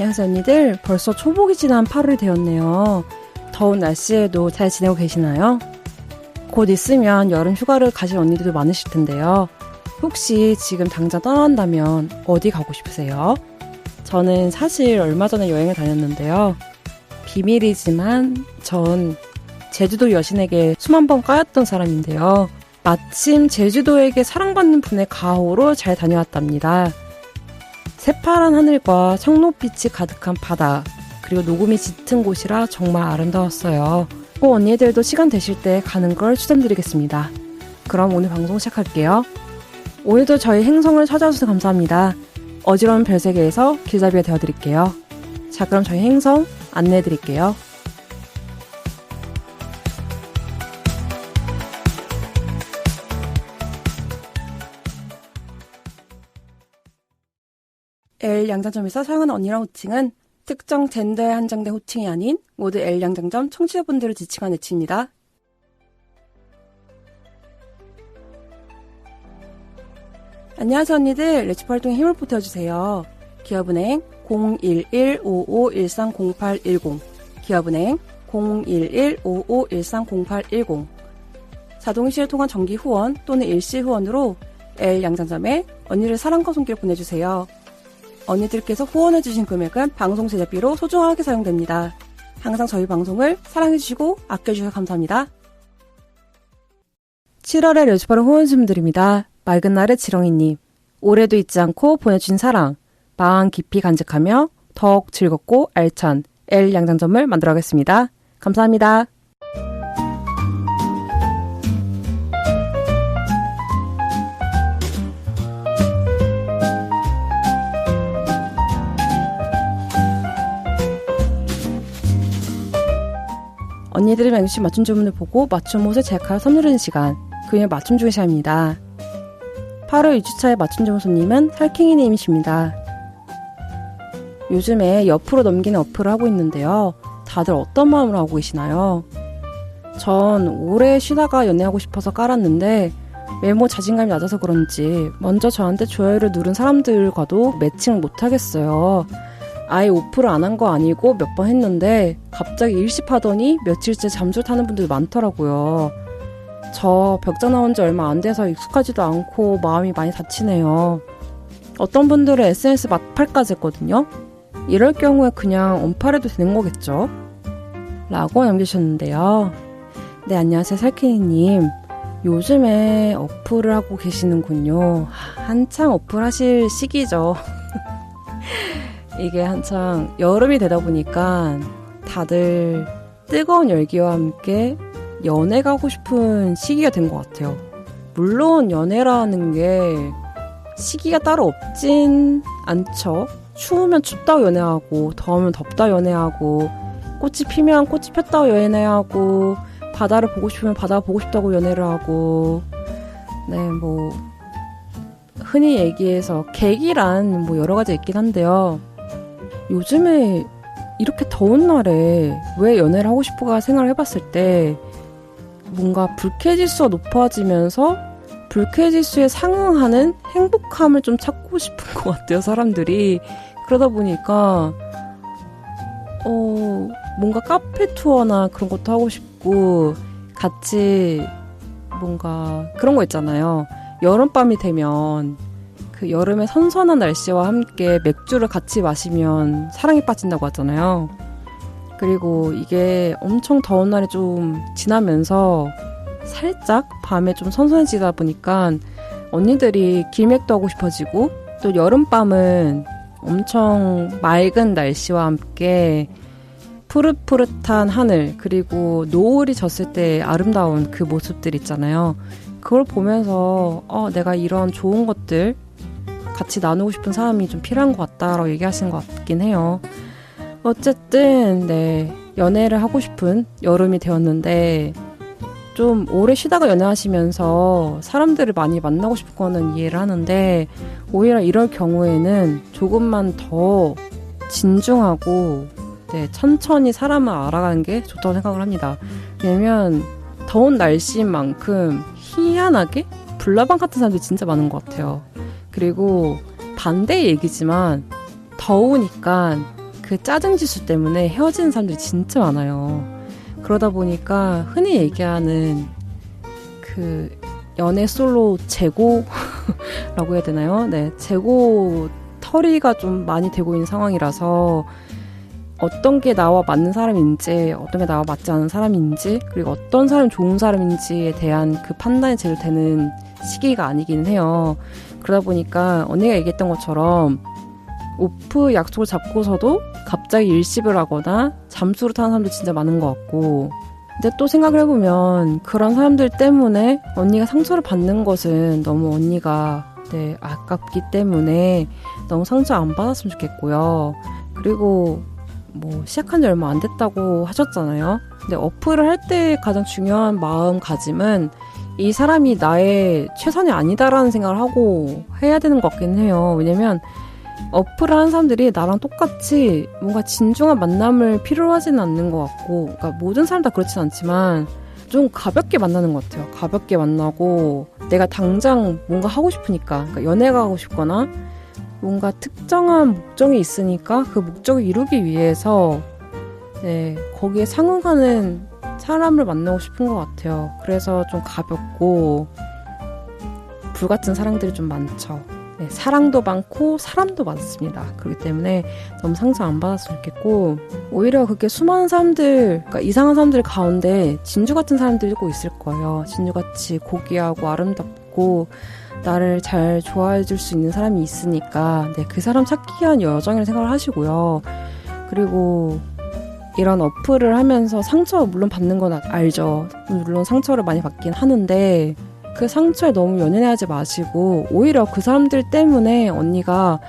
안녕하세요 언니들. 벌써 초복이 지난 8월이 되었네요. 더운 날씨에도 잘 지내고 계시나요? 곧 있으면 여름 휴가를 가실 언니들도 많으실 텐데요. 혹시 지금 당장 떠난다면 어디 가고 싶으세요? 저는 사실 얼마 전에 여행을 다녔는데요. 비밀이지만 전 제주도 여신에게 수만 번 까였던 사람인데요. 마침 제주도에게 사랑받는 분의 가호로 잘 다녀왔답니다. 새파란 하늘과 청록빛이 가득한 바다, 그리고 녹음이 짙은 곳이라 정말 아름다웠어요. 꼭 언니들도 시간 되실 때 가는 걸 추천드리겠습니다. 그럼 오늘 방송 시작할게요. 오늘도 저희 행성을 찾아주셔서 감사합니다. 어지러운 별세계에서 길잡이가 되어드릴게요. 자, 그럼 저희 행성 안내해드릴게요. L 양장점에서 사용하는 언니랑 호칭은 특정 젠더에 한정된 호칭이 아닌 모두 L 양장점 청취자분들을 지칭한 애칭입니다. 안녕하세요 언니들. 레시피 활동에 힘을 보태주세요. 기업은행 011-5513-0810 기업은행 011-5513-0810 자동이체를 통한 정기 후원 또는 일시 후원으로 L 양장점에 언니를 사랑과 손길 보내주세요. 언니들께서 후원해주신 금액은 방송 제작비로 소중하게 사용됩니다. 항상 저희 방송을 사랑해주시고 아껴주셔서 감사합니다. 7월에 레주파를 후원주분들입니다. 맑은 날의 지렁이님, 올해도 잊지 않고 보내주신 사랑, 마음 깊이 간직하며 더욱 즐겁고 알찬 L 양장점을 만들어가겠습니다. 감사합니다. 언니들이 맹시 맞춤 주문을 보고 맞춤 옷을 제작하여 선물하는 시간, 그녀의 맞춤 중의 시간입니다. 8월 2주차의 맞춤 주문 손님은 살쾡이님이십니다. 요즘에 옆으로 넘기는 어플을 하고 있는데요. 다들 어떤 마음으로 하고 계시나요? 전 오래 쉬다가 연애하고 싶어서 깔았는데 외모 자신감이 낮아서 그런지 먼저 저한테 좋아요를 누른 사람들과도 매칭을 못하겠어요. 아예 오프를 안 한 거 아니고 몇 번 했는데 갑자기 일십하더니 며칠째 잠수 타는 분들도 많더라고요. 저 벽장 나온 지 얼마 안 돼서 익숙하지도 않고 마음이 많이 다치네요. 어떤 분들은 SNS 막팔까지 했거든요. 이럴 경우에 그냥 언팔해도 되는 거겠죠? 라고 남기셨는데요. 네, 안녕하세요 살쾡이님. 요즘에 어플을 하고 계시는군요. 한창 어플 하실 시기죠. 이게 한창 여름이 되다 보니까 다들 뜨거운 열기와 함께 연애가 하고 싶은 시기가 된 것 같아요. 물론 연애라는 게 시기가 따로 없진 않죠. 추우면 춥다고 연애하고 더우면 덥다고 연애하고 꽃이 피면 꽃이 폈다고 연애하고 바다를 보고 싶으면 바다 보고 싶다고 연애를 하고 네, 뭐 흔히 얘기해서 계기란 뭐 여러 가지 있긴 한데요. 요즘에 이렇게 더운 날에 왜 연애를 하고 싶어가 생각을 해봤을 때 뭔가 불쾌지수가 높아지면서 불쾌지수에 상응하는 행복함을 좀 찾고 싶은 것 같아요, 사람들이. 그러다 보니까 뭔가 카페 투어나 그런 것도 하고 싶고 같이 뭔가 그런 거 있잖아요. 여름밤이 되면 그 여름의 선선한 날씨와 함께 맥주를 같이 마시면 사랑에 빠진다고 하잖아요. 그리고 이게 엄청 더운 날이 좀 지나면서 살짝 밤에 좀 선선해지다 보니까 언니들이 길맥도 하고 싶어지고 또 여름밤은 엄청 맑은 날씨와 함께 푸릇푸릇한 하늘 그리고 노을이 졌을 때 아름다운 그 모습들 있잖아요. 그걸 보면서 내가 이런 좋은 것들 같이 나누고 싶은 사람이 좀 필요한 것 같다라고 얘기하시는 것 같긴 해요. 어쨌든 네, 연애를 하고 싶은 여름이 되었는데 좀 오래 쉬다가 연애하시면서 사람들을 많이 만나고 싶은 거는 이해를 하는데 오히려 이럴 경우에는 조금만 더 진중하고 네, 천천히 사람을 알아가는 게 좋다고 생각을 합니다. 왜냐면 더운 날씨인 만큼 희한하게 불나방 같은 사람들이 진짜 많은 것 같아요. 그리고 반대의 얘기지만 더우니까 그 짜증 지수 때문에 헤어지는 사람들이 진짜 많아요. 그러다 보니까 흔히 얘기하는 그 연애 솔로 재고라고 해야 되나요? 네, 재고 털이가 좀 많이 되고 있는 상황이라서 어떤 게 나와 맞는 사람인지, 어떤 게 나와 맞지 않은 사람인지, 그리고 어떤 사람이 좋은 사람인지에 대한 그 판단이 제일 되는 시기가 아니긴 해요. 그러다 보니까 언니가 얘기했던 것처럼 오프 약속을 잡고서도 갑자기 일십을 하거나 잠수를 타는 사람도 진짜 많은 것 같고, 근데 또 생각을 해보면 그런 사람들 때문에 언니가 상처를 받는 것은 너무 언니가 아깝기 때문에 너무 상처 안 받았으면 좋겠고요. 그리고 뭐 시작한 지 얼마 안 됐다고 하셨잖아요. 근데 어플을 할 때 가장 중요한 마음가짐은 이 사람이 나의 최선이 아니다라는 생각을 하고 해야 되는 것 같긴 해요. 왜냐면 어플을 하는 사람들이 나랑 똑같이 뭔가 진중한 만남을 필요로 하지는 않는 것 같고, 그러니까 모든 사람 다 그렇진 않지만 좀 가볍게 만나는 것 같아요. 가볍게 만나고 내가 당장 뭔가 하고 싶으니까, 그러니까 연애가 하고 싶거나 뭔가 특정한 목적이 있으니까 그 목적을 이루기 위해서 거기에 상응하는 사람을 만나고 싶은 것 같아요. 그래서 좀 가볍고 불같은 사랑들이 좀 많죠. 사랑도 많고 사람도 많습니다. 그렇기 때문에 너무 상처 안 받았으면 좋겠고, 오히려 그렇게 수많은 사람들, 그러니까 이상한 사람들 가운데 진주 같은 사람들이 꼭 있을 거예요. 진주같이 고귀하고 아름답고 나를 잘 좋아해 줄 수 있는 사람이 있으니까 그 사람 찾기 위한 여정이라는 생각을 하시고요. 그리고 이런 어플을 하면서 상처 물론 받는 건 알죠. 물론 상처를 많이 받긴 하는데 그 상처에 너무 연연하지 마시고, 오히려 그 사람들 때문에 언니가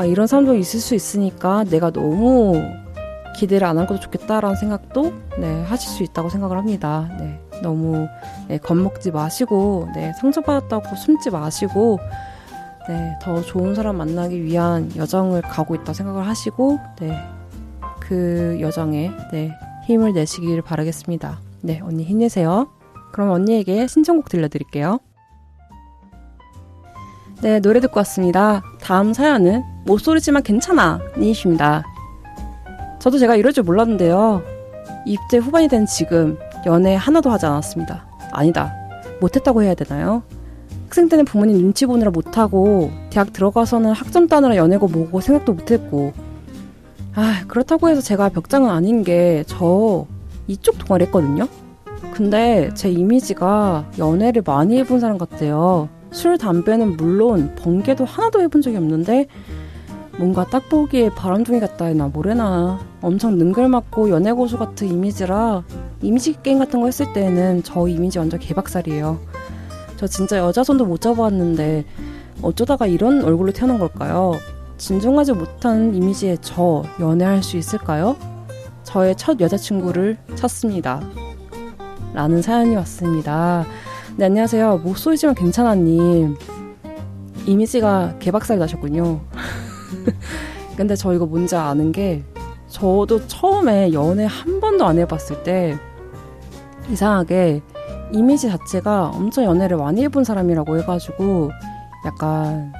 이런 사람도 있을 수 있으니까 내가 너무 기대를 안 하고도 좋겠다라는 생각도 하실 수 있다고 생각을 합니다. 너무 겁먹지 마시고 상처받았다고 숨지 마시고 더 좋은 사람 만나기 위한 여정을 가고 있다고 생각을 하시고 그 여정에 힘을 내시기를 바라겠습니다. 언니 힘내세요. 그럼 언니에게 신청곡 들려드릴게요. 노래 듣고 왔습니다. 다음 사연은 모쏠이지만 괜찮아 님이십니다. 저도 제가 이럴 줄 몰랐는데요. 20대 후반이 된 지금 연애 하나도 하지 않았습니다. 아니다, 못했다고 해야 되나요? 학생 때는 부모님 눈치 보느라 못하고, 대학 들어가서는 학점 따느라 연애고 뭐고 생각도 못했고, 그렇다고 해서 제가 벽장은 아닌 게 저 이쪽 동아리 했거든요. 근데 제 이미지가 연애를 많이 해본 사람 같아요. 술, 담배는 물론 번개도 하나도 해본 적이 없는데 뭔가 딱 보기에 바람둥이 같다 해나 뭐래나 엄청 능글맞고 연애고수 같은 이미지라, 이미지 게임 같은 거 했을 때는 저 이미지 완전 개박살이에요. 저 진짜 여자 손도 못 잡아봤는데 어쩌다가 이런 얼굴로 태어난 걸까요? 진중하지 못한 이미지의 저 연애할 수 있을까요? 저의 첫 여자친구를 찾습니다. 라는 사연이 왔습니다. 안녕하세요. 목소리지만 괜찮아님. 이미지가 개박살 나셨군요. 근데 저 이거 뭔지 아는 게, 저도 처음에 연애 한 번도 안 해봤을 때 이상하게 이미지 자체가 엄청 연애를 많이 해본 사람이라고 해가지고 약간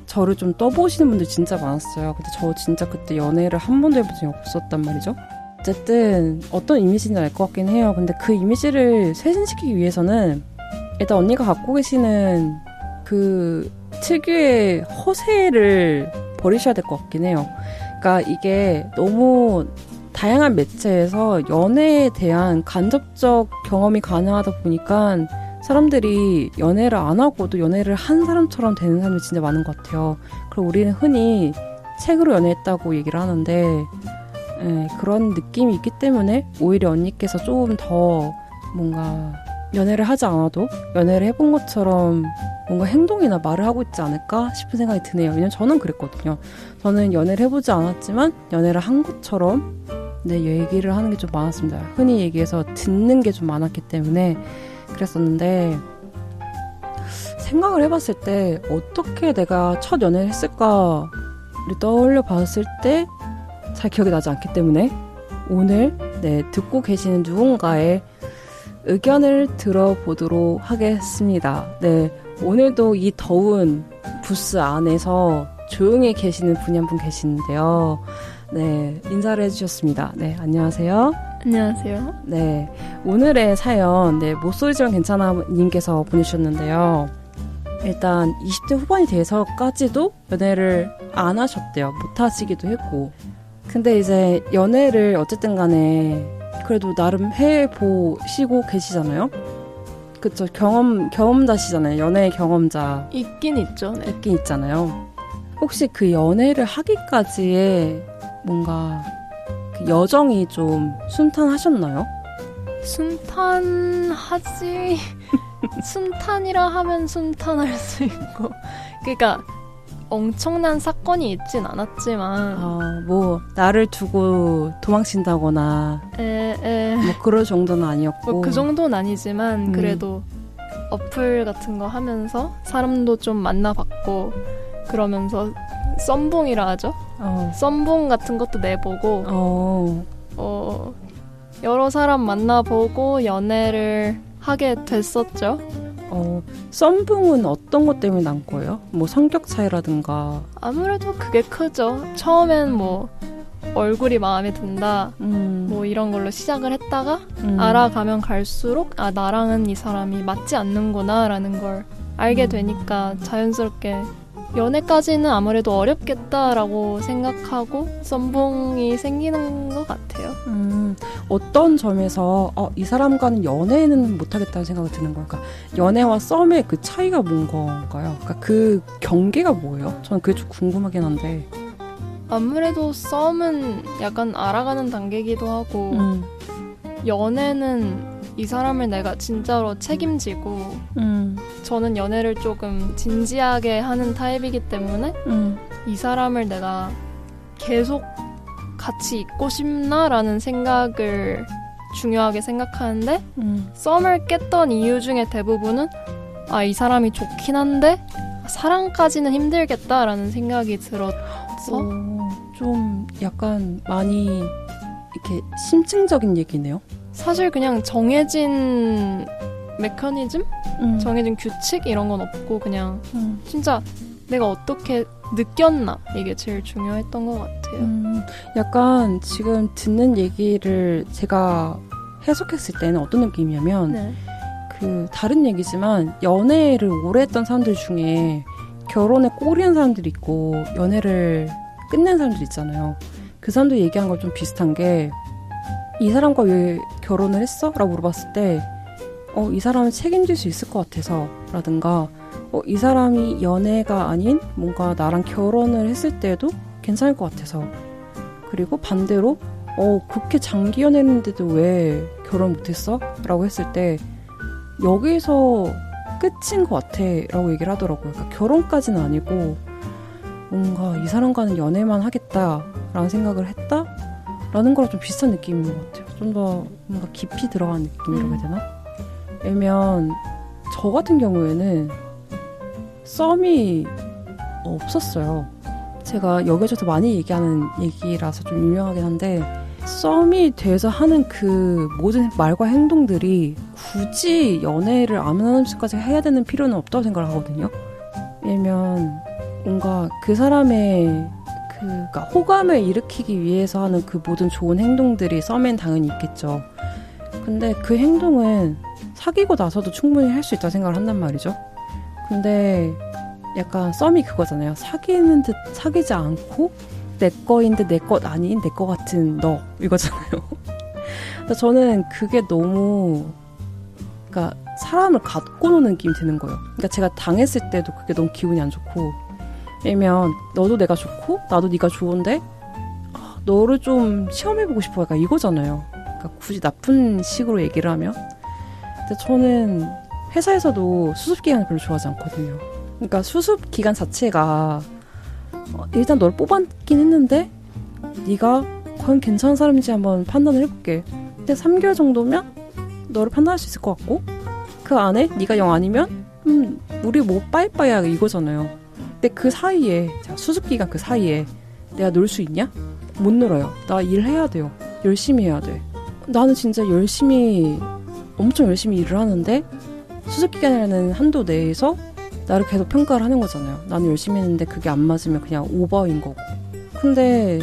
저를 좀 떠보시는 분들 진짜 많았어요. 근데 저 진짜 그때 연애를 한 번도 해본 적이 없었단 말이죠. 어쨌든 어떤 이미지인지 알 것 같긴 해요. 근데 그 이미지를 쇄신시키기 위해서는 일단 언니가 갖고 계시는 그 특유의 허세를 버리셔야 될 것 같긴 해요. 그러니까 이게 너무 다양한 매체에서 연애에 대한 간접적 경험이 가능하다 보니까 사람들이 연애를 안 하고도 연애를 한 사람처럼 되는 사람이 진짜 많은 것 같아요. 그리고 우리는 흔히 책으로 연애했다고 얘기를 하는데 그런 느낌이 있기 때문에 오히려 언니께서 조금 더 뭔가 연애를 하지 않아도 연애를 해본 것처럼 뭔가 행동이나 말을 하고 있지 않을까 싶은 생각이 드네요. 왜냐면 저는 그랬거든요. 저는 연애를 해보지 않았지만 연애를 한 것처럼 얘기를 하는 게 좀 많았습니다. 흔히 얘기해서 듣는 게 좀 많았기 때문에 그랬었는데, 생각을 해봤을 때 어떻게 내가 첫 연애를 했을까를 떠올려 봤을 때 잘 기억이 나지 않기 때문에 오늘 듣고 계시는 누군가의 의견을 들어보도록 하겠습니다. 오늘도 이 더운 부스 안에서 조용히 계시는 분이 한 분 계시는데요. 네, 인사를 해주셨습니다. 네, 안녕하세요. 안녕하세요. 네, 오늘의 사연, 네, 모쏠이지만 괜찮아 님께서 보내주셨는데요. 일단 20대 후반이 돼서까지도 연애를 안 하셨대요. 못 하시기도 했고. 근데 이제 연애를 어쨌든 간에 그래도 나름 해보시고 계시잖아요. 그쵸, 경험자시잖아요. 연애 경험자. 있긴 있죠. 네. 있긴 있잖아요. 혹시 그 연애를 하기까지의 뭔가 그 여정이 좀 순탄하셨나요? 순탄하지. 순탄이라 하면 순탄할 수 있고. 그러니까 엄청난 사건이 있진 않았지만 뭐 나를 두고 도망친다거나 뭐 그럴 정도는 아니었고 뭐 그 정도는 아니지만 그래도 어플 같은 거 하면서 사람도 좀 만나봤고 그러면서 썸붕이라 하죠. 썸붕 같은 것도 내보고 여러 사람 만나보고 연애를 하게 됐었죠. 썸붕은 어떤 것 때문에 난 거예요? 뭐 성격 차이라든가. 아무래도 그게 크죠. 처음엔 뭐 얼굴이 마음에 든다 뭐 이런 걸로 시작을 했다가 알아가면 갈수록 아 나랑은 이 사람이 맞지 않는구나 라는 걸 알게 되니까 자연스럽게 연애까지는 아무래도 어렵겠다라고 생각하고 썸붕이 생기는 것 같아요. 어떤 점에서 이 사람과는 연애는 못하겠다는 생각이 드는 거예요? 그러니까 연애와 썸의 그 차이가 뭔 건가요? 그러니까 그 경계가 뭐예요? 저는 그게 좀 궁금하긴 한데. 아무래도 썸은 약간 알아가는 단계이기도 하고 연애는 이 사람을 내가 진짜로 책임지고 저는 연애를 조금 진지하게 하는 타입이기 때문에 이 사람을 내가 계속 같이 있고 싶나라는 생각을 중요하게 생각하는데 썸을 깼던 이유 중에 대부분은 이 사람이 좋긴 한데 사랑까지는 힘들겠다라는 생각이 들어서 좀 약간 많이 이렇게 심층적인 얘기네요. 사실 그냥 정해진 메커니즘? 정해진 규칙? 이런 건 없고 그냥 진짜 내가 어떻게 느꼈나 이게 제일 중요했던 것 같아요. 약간 지금 듣는 얘기를 제가 해석했을 때는 어떤 느낌이냐면 네. 그 다른 얘기지만 연애를 오래 했던 사람들 중에 결혼에 꼬리는 사람들이 있고 연애를 끝낸 사람들 있잖아요. 그 사람들 얘기한 거 좀 비슷한 게 이 사람과 왜 결혼을 했어? 라고 물어봤을 때 이 사람을 책임질 수 있을 것 같아서 라든가 이 사람이 연애가 아닌 뭔가 나랑 결혼을 했을 때도 괜찮을 것 같아서 그리고 반대로 그렇게 장기 연애했는데도 왜 결혼 못했어? 라고 했을 때 여기서 끝인 것 같아 라고 얘기를 하더라고요. 그러니까 결혼까지는 아니고 뭔가 이 사람과는 연애만 하겠다라는 생각을 했다? 라는 거랑 좀 비슷한 느낌인 것 같아요. 좀 더 뭔가 깊이 들어간 느낌이라고 해야 되나? 왜냐면 저 같은 경우에는 썸이 없었어요. 제가 여기저기서 많이 얘기하는 얘기라서 좀 유명하긴 한데 썸이 돼서 하는 그 모든 말과 행동들이 굳이 연애를 안 하는 수까지 해야 되는 필요는 없다고 생각을 하거든요. 왜냐면 뭔가 그 사람의 그러니까 호감을 일으키기 위해서 하는 그 모든 좋은 행동들이 썸엔 당연히 있겠죠. 근데 그 행동은 사귀고 나서도 충분히 할 수 있다고 생각을 한단 말이죠. 근데 약간 썸이 그거잖아요. 사귀는 듯 사귀지 않고 내 거인 듯 내 것 아닌 내 거 같은 너 이거잖아요. 근데 저는 그게 너무 그러니까 사람을 갖고 노는 느낌이 드는 거예요. 그러니까 제가 당했을 때도 그게 너무 기분이 안 좋고 왜냐면 너도 내가 좋고 나도 네가 좋은데 너를 좀 시험해보고 싶어 약간 이거잖아요. 그러니까 굳이 나쁜 식으로 얘기를 하면 근데 저는 회사에서도 수습 기간을 별로 좋아하지 않거든요. 그러니까 수습 기간 자체가 일단 널 뽑았긴 했는데 네가 과연 괜찮은 사람인지 한번 판단을 해볼게. 근데 3개월 정도면 너를 판단할 수 있을 것 같고 그 안에 네가 영 아니면 우리 뭐 빠이빠이야 이거잖아요. 근데 그 사이에 수습기간 그 사이에 내가 놀 수 있냐? 못 놀아요. 나 일해야 돼요. 열심히 해야 돼. 나는 진짜 엄청 열심히 일을 하는데 수습기간이라는 한도 내에서 나를 계속 평가를 하는 거잖아요. 나는 열심히 했는데 그게 안 맞으면 그냥 오버인 거고. 근데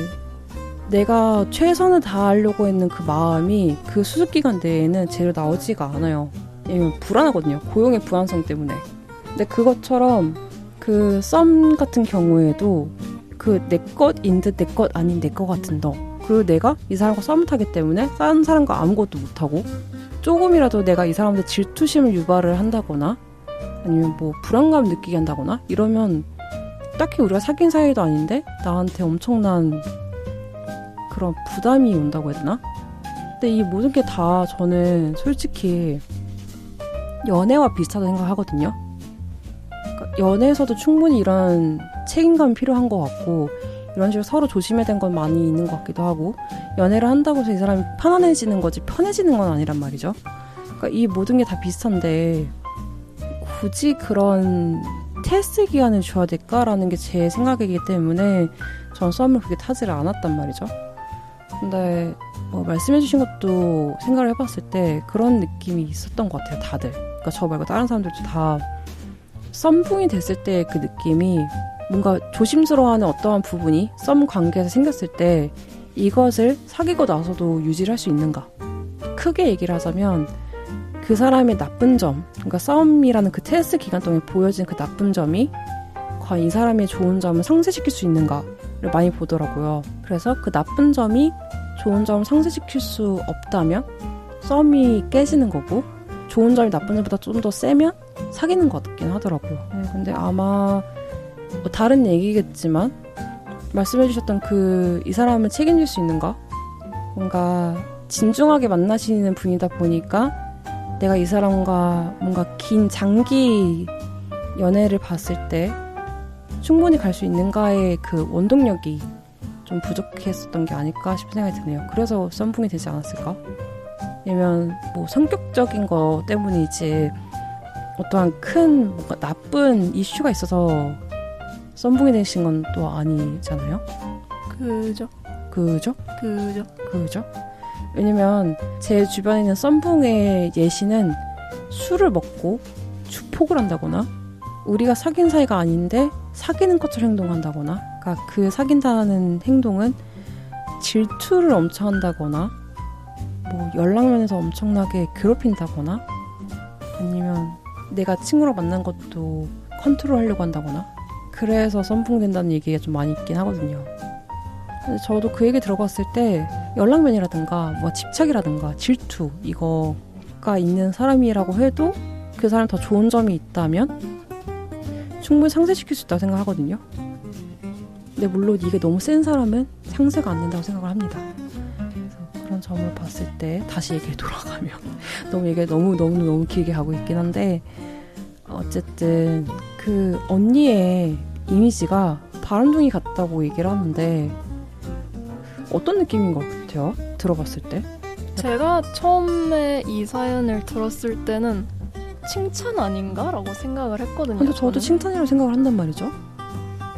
내가 최선을 다하려고 했는 그 마음이 그 수습기간 내에는 제대로 나오지가 않아요. 왜냐면 불안하거든요. 고용의 불안성 때문에. 근데 그것처럼 그 썸 같은 경우에도 그 내 것인 듯 내 것 아닌 내 것 같은 너. 그리고 내가 이 사람과 썸을 타기 때문에 다른 사람과 아무것도 못하고 조금이라도 내가 이 사람한테 질투심을 유발을 한다거나 아니면 뭐 불안감을 느끼게 한다거나 이러면 딱히 우리가 사귄 사이도 아닌데 나한테 엄청난 그런 부담이 온다고 해야 되나? 근데 이 모든 게 다 저는 솔직히 연애와 비슷하다고 생각하거든요. 그러니까 연애에서도 충분히 이런 책임감이 필요한 것 같고 이런 식으로 서로 조심해야 되는 건 많이 있는 것 같기도 하고 연애를 한다고 해서 이 사람이 편안해지는 거지 편해지는 건 아니란 말이죠. 그러니까 이 모든 게 다 비슷한데 굳이 그런 테스트 기간을 줘야 될까라는 게 제 생각이기 때문에 전 썸을 그렇게 타지를 않았단 말이죠. 근데 말씀해주신 것도 생각을 해봤을 때 그런 느낌이 있었던 것 같아요. 다들. 그러니까 저 말고 다른 사람들도 다 썸붕이 됐을 때 그 느낌이 뭔가 조심스러워하는 어떠한 부분이 썸 관계에서 생겼을 때 이것을 사귀고 나서도 유지를 할 수 있는가. 크게 얘기를 하자면 그 사람의 나쁜 점, 그러니까 썸이라는 그 테스트 기간 동안에 보여진 그 나쁜 점이 과연 이 사람의 좋은 점을 상쇄시킬 수 있는가를 많이 보더라고요. 그래서 그 나쁜 점이 좋은 점을 상쇄시킬 수 없다면 썸이 깨지는 거고 좋은 점이 나쁜 점보다 좀 더 세면 사귀는 것 같긴 하더라고요. 네, 근데 아마 다른 얘기겠지만 말씀해주셨던 이 사람을 책임질 수 있는가? 뭔가 진중하게 만나시는 분이다 보니까 내가 이 사람과 뭔가 긴 장기 연애를 봤을 때 충분히 갈 수 있는가의 그 원동력이 좀 부족했었던 게 아닐까 싶은 생각이 드네요. 그래서 썸붕이 되지 않았을까? 왜냐면 뭐 성격적인 거 때문이지 어떠한 큰 뭔가 나쁜 이슈가 있어서 썸붕이 되신 건 또 아니잖아요. 그죠? 왜냐면 제 주변에 있는 썸붕의 예시는 술을 먹고 축폭을 한다거나 우리가 사귄 사이가 아닌데 사귀는 것처럼 행동한다거나 그러니까 그 사귄다는 행동은 질투를 엄청 한다거나 뭐 연락면에서 엄청나게 괴롭힌다거나 아니면 내가 친구랑 만난 것도 컨트롤하려고 한다거나 그래서 썸붕 된다는 얘기가 좀 많이 있긴 하거든요. 저도 그 얘기 들어봤을 때 연락면이라든가 뭐 집착이라든가 질투 이거가 있는 사람이라고 해도 그 사람 더 좋은 점이 있다면 충분히 상쇄시킬 수 있다고 생각하거든요. 근데 물론 이게 너무 센 사람은 상쇄가 안 된다고 생각을 합니다. 그래서 그런 점을 봤을 때 다시 얘기에 돌아가면 너무 길게 가고 있긴 한데 어쨌든 그 언니의 이미지가 바람둥이 같다고 얘기를 하는데 어떤 느낌인 것 같아요? 들어봤을 때? 제가 처음에 이 사연을 들었을 때는 칭찬 아닌가라고 생각을 했거든요. 근데 저도 칭찬이라고 생각을 한단 말이죠.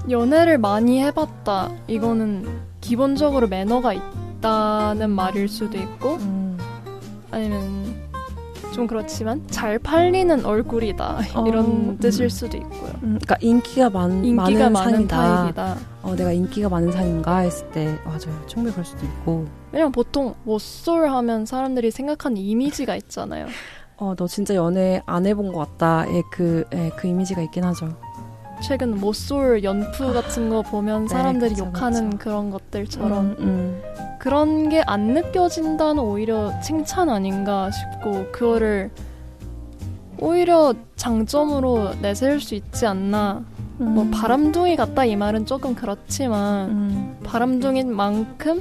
연애를 많이 해봤다. 이거는 기본적으로 매너가 있다는 말일 수도 있고 아니면 좀 그렇지만 잘 팔리는 얼굴이다 이런 뜻일 수도 있고요. 그러니까 인기가 많은 상이다. 타입이다. 내가 인기가 많은 상인가 했을 때 맞아요. 충분히 그럴 수도 있고. 왜냐면 보통 모쏠 하면 사람들이 생각하는 이미지가 있잖아요. 너 진짜 연애 안 해본 것 같다의 그 이미지가 있긴 하죠. 최근 모쏠 연프 같은 거 보면 사람들이 그쵸, 욕하는 그쵸. 그런 것들처럼 그런 게 안 느껴진다는 오히려 칭찬 아닌가 싶고 그거를 오히려 장점으로 내세울 수 있지 않나. 뭐 바람둥이 같다 이 말은 조금 그렇지만 바람둥이인 만큼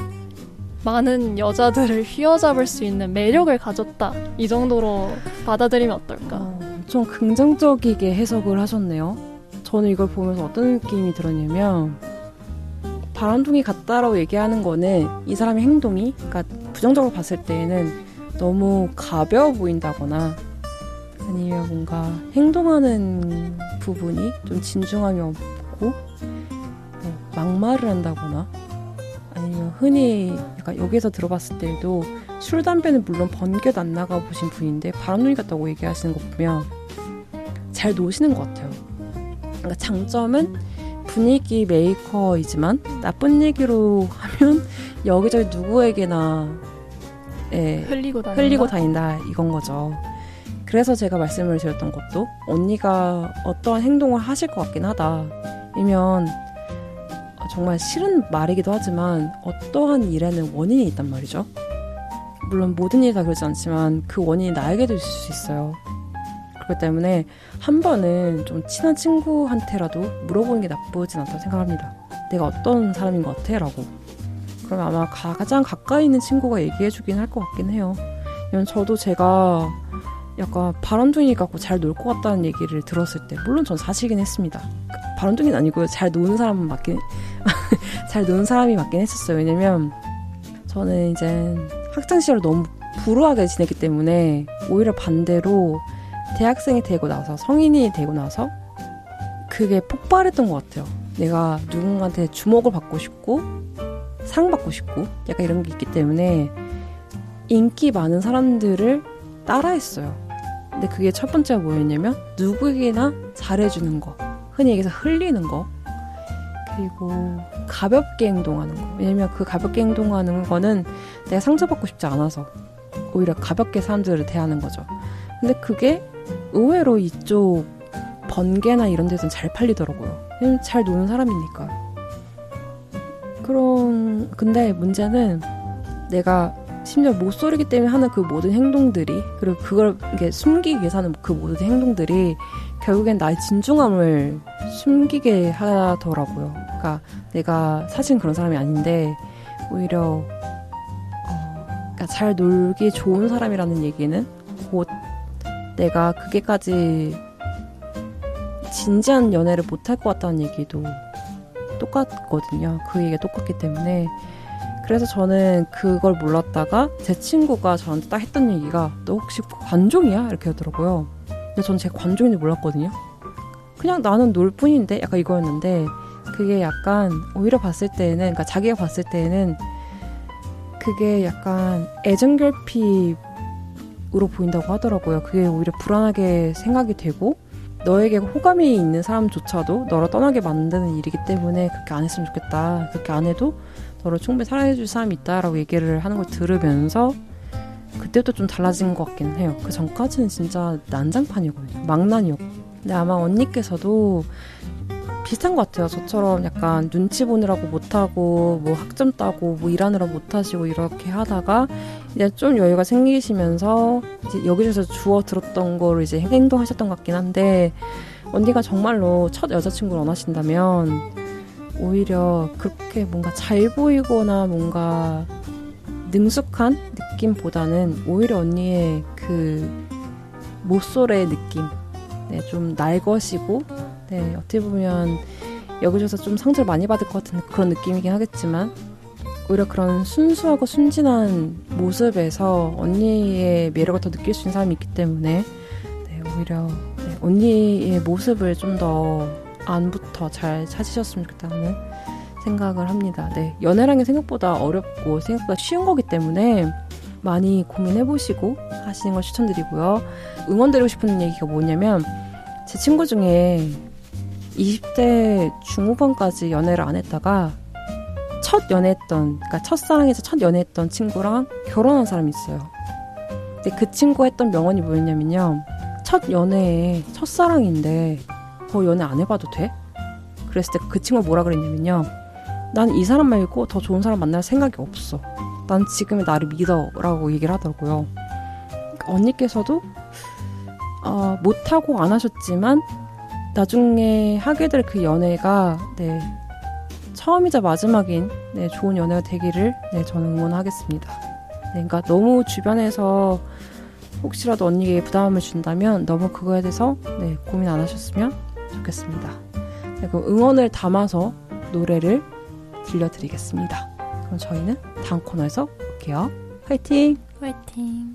많은 여자들을 휘어잡을 수 있는 매력을 가졌다 이 정도로 받아들이면 어떨까? 좀 긍정적이게 해석을 하셨네요. 저는 이걸 보면서 어떤 느낌이 들었냐면 바람둥이 같다라고 얘기하는 거는 이 사람의 행동이 그러니까 부정적으로 봤을 때에는 너무 가벼워 보인다거나 아니면 뭔가 행동하는 부분이 좀 진중함이 없고 막말을 한다거나 아니면 흔히 그러니까 여기서 들어봤을 때도 술, 담배는 물론 번개도 안 나가보신 분인데 바람둥이 같다고 얘기하시는 거 보면 잘 노시는 것 같아요. 그러니까 장점은 분위기 메이커이지만 나쁜 얘기로 하면 여기저기 누구에게나 흘리고 다닌다 이건 거죠. 그래서 제가 말씀을 드렸던 것도 언니가 어떠한 행동을 하실 것 같긴 하다. 이면 정말 싫은 말이기도 하지만 어떠한 일에는 원인이 있단 말이죠. 물론 모든 일이 다 그렇지 않지만 그 원인이 나에게도 있을 수 있어요. 그렇기 때문에 한 번은 좀 친한 친구한테라도 물어보는 게 나쁘진 않다고 생각합니다. 내가 어떤 사람인 것 같아? 라고. 그러면 아마 가장 가까이 있는 친구가 얘기해주긴 할 것 같긴 해요. 왜냐면 저도 제가 약간 바람둥이 같고 잘 놀 것 같다는 얘기를 들었을 때, 물론 전 사실이긴 했습니다. 바람둥이는 아니고요. 잘 노는 사람은 잘 노는 사람이 맞긴 했었어요. 왜냐면 저는 이제 학창시절을 너무 불우하게 지냈기 때문에 오히려 반대로 대학생이 되고 나서 성인이 되고 나서 그게 폭발했던 것 같아요. 내가 누군가한테 주목을 받고 싶고 사랑받고 싶고 약간 이런 게 있기 때문에 인기 많은 사람들을 따라했어요. 근데 그게 첫 번째가 뭐였냐면 누구에게나 잘해주는 거, 흔히 얘기해서 흘리는 거, 그리고 가볍게 행동하는 거. 왜냐면 그 가볍게 행동하는 거는 내가 상처받고 싶지 않아서 오히려 가볍게 사람들을 대하는 거죠. 근데 그게 의외로 이쪽 번개나 이런 데서는 잘 팔리더라고요. 왜냐면 잘 노는 사람이니까. 근데 문제는 내가 심지어 모쏠이기 때문에 하는 그 모든 행동들이, 그리고 그걸 이렇게 숨기기 위해서 하는 그 모든 행동들이 결국엔 나의 진중함을 숨기게 하더라고요. 그러니까 내가 사실은 그런 사람이 아닌데 오히려 그러니까 잘 놀기 좋은 사람이라는 얘기는 곧 내가 그게까지 진지한 연애를 못할 것 같다는 얘기도 똑같거든요. 그 얘기가 똑같기 때문에. 그래서 저는 그걸 몰랐다가 제 친구가 저한테 딱 했던 얘기가 너 혹시 관종이야? 이렇게 하더라고요. 근데 전 제가 관종인지 몰랐거든요. 그냥 나는 놀 뿐인데 약간 이거였는데 그게 약간 오히려 봤을 때는, 그러니까 자기가 봤을 때는 그게 약간 애정결핍으로 보인다고 하더라고요. 그게 오히려 불안하게 생각이 되고 너에게 호감이 있는 사람조차도 너를 떠나게 만드는 일이기 때문에 그렇게 안 했으면 좋겠다. 그렇게 안 해도 너를 충분히 사랑해줄 사람이 있다라고 얘기를 하는 걸 들으면서 그때부터 좀 달라진 것 같긴 해요. 그 전까지는 진짜 난장판이었거든요. 망난이었고. 근데 아마 언니께서도 비슷한 것 같아요. 저처럼 약간 눈치 보느라고 못하고 뭐 학점 따고 뭐 일하느라 못하시고 이렇게 하다가 이제 좀 여유가 생기시면서 이제 여기저기서 주워 들었던 거를 이제 행동하셨던 것 같긴 한데, 언니가 정말로 첫 여자친구를 원하신다면 오히려 그렇게 뭔가 잘 보이거나 뭔가 능숙한 느낌보다는 오히려 언니의 그 모쏠의 느낌, 네, 좀 날것이고, 네, 어떻게 보면 여기저기서 좀 상처를 많이 받을 것 같은 그런 느낌이긴 하겠지만 오히려 그런 순수하고 순진한 모습에서 언니의 매력을 더 느낄 수 있는 사람이 있기 때문에 네, 오히려 네, 언니의 모습을 좀 더 안부터 잘 찾으셨으면 좋겠다는 생각을 합니다. 네, 연애라는 게 생각보다 어렵고 생각보다 쉬운 거기 때문에 많이 고민해보시고 하시는 걸 추천드리고요. 응원드리고 싶은 얘기가 뭐냐면 제 친구 중에 20대 중후반까지 연애를 안 했다가 그러니까 첫사랑에서 첫 연애했던 친구랑 결혼한 사람이 있어요. 근데 그 친구가 했던 명언이 뭐였냐면요. 첫 연애에 첫사랑인데 연애 안 해봐도 돼? 그랬을 때 그 친구가 뭐라 그랬냐면요. 난 이 사람 말고 더 좋은 사람 만날 생각이 없어. 난 지금의 나를 믿어 라고 얘기를 하더라고요. 언니께서도 못하고 안 하셨지만 나중에 하게 될 그 연애가 네, 처음이자 마지막인 네, 좋은 연애가 되기를 네, 저는 응원하겠습니다. 네, 그러니까 너무 주변에서 혹시라도 언니에게 부담을 준다면 너무 그거에 대해서 네, 고민 안 하셨으면 좋겠습니다. 네, 그럼 응원을 담아서 노래를 들려드리겠습니다. 그럼 저희는 다음 코너에서 볼게요. 화이팅! 화이팅!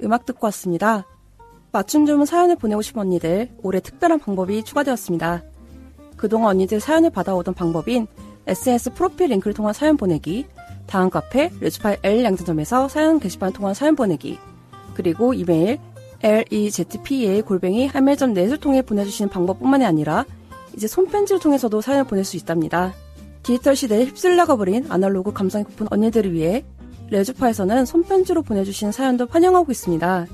음악 듣고 왔습니다. 맞춤 주문 사연을 보내고 싶은 언니들, 올해 특별한 방법이 추가되었습니다. 그동안 언니들 사연을 받아오던 방법인 SNS 프로필 링크를 통한 사연 보내기, 다음 카페 르츠파이 L 양산점에서 사연 게시판 통한 사연 보내기, 그리고 이메일 lezpa@한메일.net을 통해 보내주시는 방법뿐만이 아니라 이제 손편지를 통해서도 사연을 보낼 수 있답니다. 디지털 시대에 휩쓸려가 버린 아날로그 감성이 고픈 언니들을 위해 레주파에서는 손편지로 보내주신 사연도 환영하고 있습니다.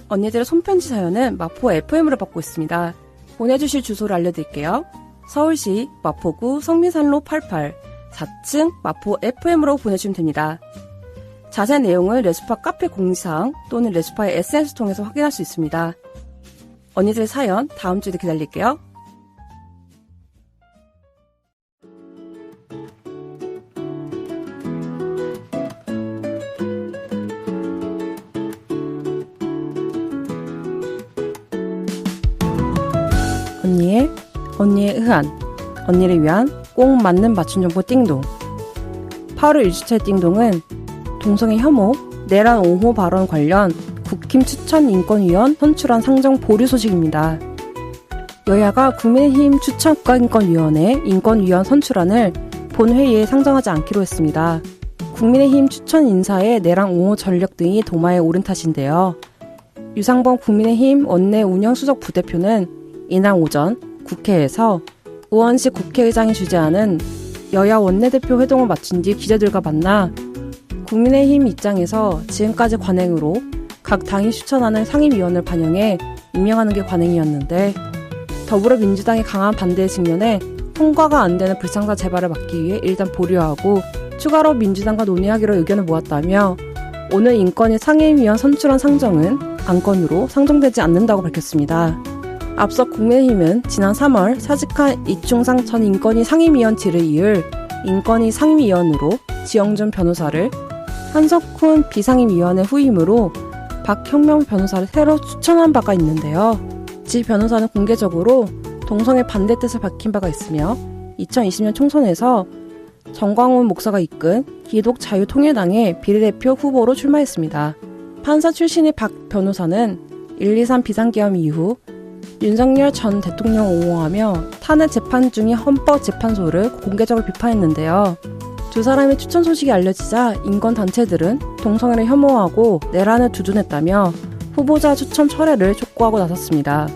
언니들의 손편지 사연은 마포 FM으로 받고 있습니다. 보내주실 주소를 알려드릴게요. 서울시 마포구 성미산로 88 4층 마포 FM으로 보내주시면 됩니다. 자세한 내용을 레주파 카페 공지사항 또는 레주파의 SNS 통해서 확인할 수 있습니다. 언니들의 사연 다음 주에도 기다릴게요. 언니의 의한, 언니를 위한 꼭 맞는 맞춤 정보 띵동. 8월 1주차의 띵동은 동성애 혐오, 내란 옹호 발언 관련 국힘 추천 인권위원 선출안 상정 보류 소식입니다. 여야가 국민의힘 추천 국가인권위원회 인권위원 선출안을 본회의에 상정하지 않기로 했습니다. 국민의힘 추천 인사의 내란 옹호 전력 등이 도마에 오른 탓인데요. 유상범 국민의힘 원내 운영수석 부대표는 이날 오전 국회에서 우원식 국회의장이 주재하는 여야 원내대표 회동을 마친 뒤 기자들과 만나 국민의힘 입장에서 지금까지 관행으로 각 당이 추천하는 상임위원을 반영해 임명하는 게 관행이었는데 더불어민주당의 강한 반대에 직면해 통과가 안 되는 불상사 재발을 막기 위해 일단 보류하고 추가로 민주당과 논의하기로 의견을 모았다며 오늘 인권위 상임위원 선출안 상정은 안건으로 상정되지 않는다고 밝혔습니다. 앞서 국민의힘은 지난 3월 사직한 이충상 전 인권위 상임위원 뒤를 이을 인권위 상임위원으로 지영준 변호사를, 한석훈 비상임위원회 후임으로 박형명 변호사를 새로 추천한 바가 있는데요. 지 변호사는 공개적으로 동성애 반대 뜻을 밝힌 바가 있으며 2020년 총선에서 정광훈 목사가 이끈 기독자유통일당의 비례대표 후보로 출마했습니다. 판사 출신의 박 변호사는 1.23 비상계엄 이후 윤석열 전 대통령 옹호하며 탄핵 재판 중인 헌법재판소를 공개적으로 비판했는데요. 두 사람의 추천 소식이 알려지자 인권단체들은 동성애를 혐오하고 내란을 두둔했다며 후보자 추천 철회를 촉구하고 나섰습니다.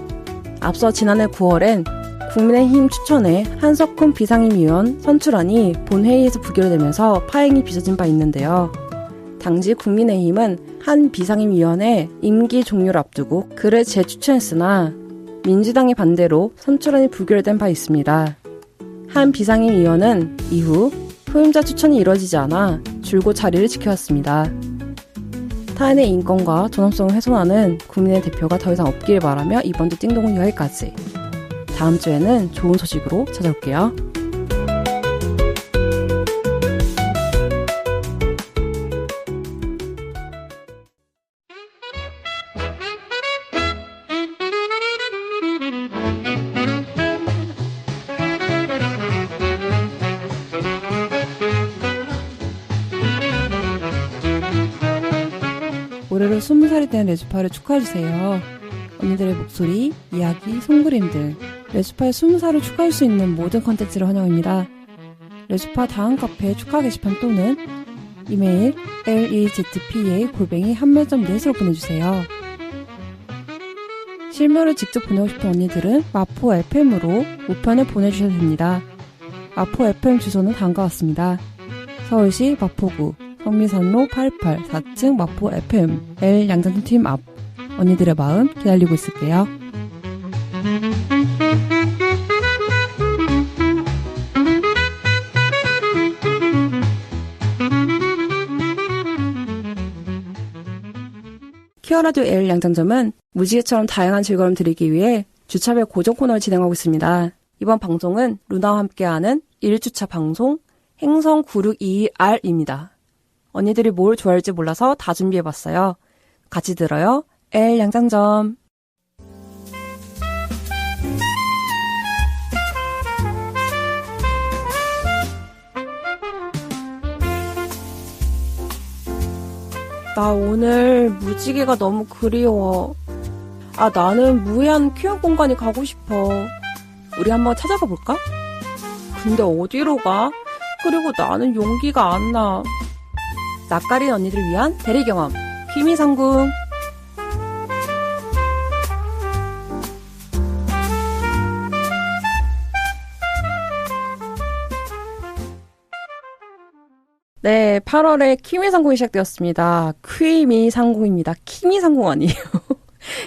앞서 지난해 9월엔 국민의힘 추천의 한석훈 비상임위원 선출안이 본회의에서 부결되면서 파행이 빚어진 바 있는데요. 당시 국민의힘은 한 비상임위원의 임기 종료를 앞두고 그를 재추천했으나 민주당의 반대로 선출안이 부결된 바 있습니다. 한 비상임위원은 이후 후임자 추천이 이뤄지지 않아 줄곧 자리를 지켜왔습니다. 타인의 인권과 존엄성을 훼손하는 국민의 대표가 더 이상 없길 바라며 이번 주 띵동은 여기까지. 다음 주에는 좋은 소식으로 찾아올게요. 올해로 20살이 된 레주파를 축하해주세요. 언니들의 목소리, 이야기, 손그림들, 레주파의 20살을 축하할 수 있는 모든 컨텐츠를 환영합니다. 레주파 다음 카페 축하 게시판 또는 이메일 lezpa@한메일.net으로 보내주세요. 실물을 직접 보내고 싶은 언니들은 마포 FM으로 우편을 보내주셔도 됩니다. 마포 FM 주소는 다음과 같습니다. 서울시 마포구 성미산로 88 4층 마포 FM L 양장점 팀 앞. 언니들의 마음 기다리고 있을게요. 키어라디오 L 양장점은 무지개처럼 다양한 즐거움을 드리기 위해 주차별 고정 코너를 진행하고 있습니다. 이번 방송은 루나와 함께하는 1주차 방송 행성 9622R입니다. 언니들이 뭘 좋아할지 몰라서 다 준비해봤어요. 같이 들어요. L 양장점. 나 오늘 무지개가 너무 그리워. 나는 무해한 퀴어 공간이 가고 싶어. 우리 한번 찾아가 볼까? 근데 어디로 가? 그리고 나는 용기가 안 나. 낯가린 언니들을 위한 대리경험 퀴미상궁. 네, 8월에 퀴미 상공이 시작되었습니다. 퀴미 상공입니다. 키미 상공 아니에요.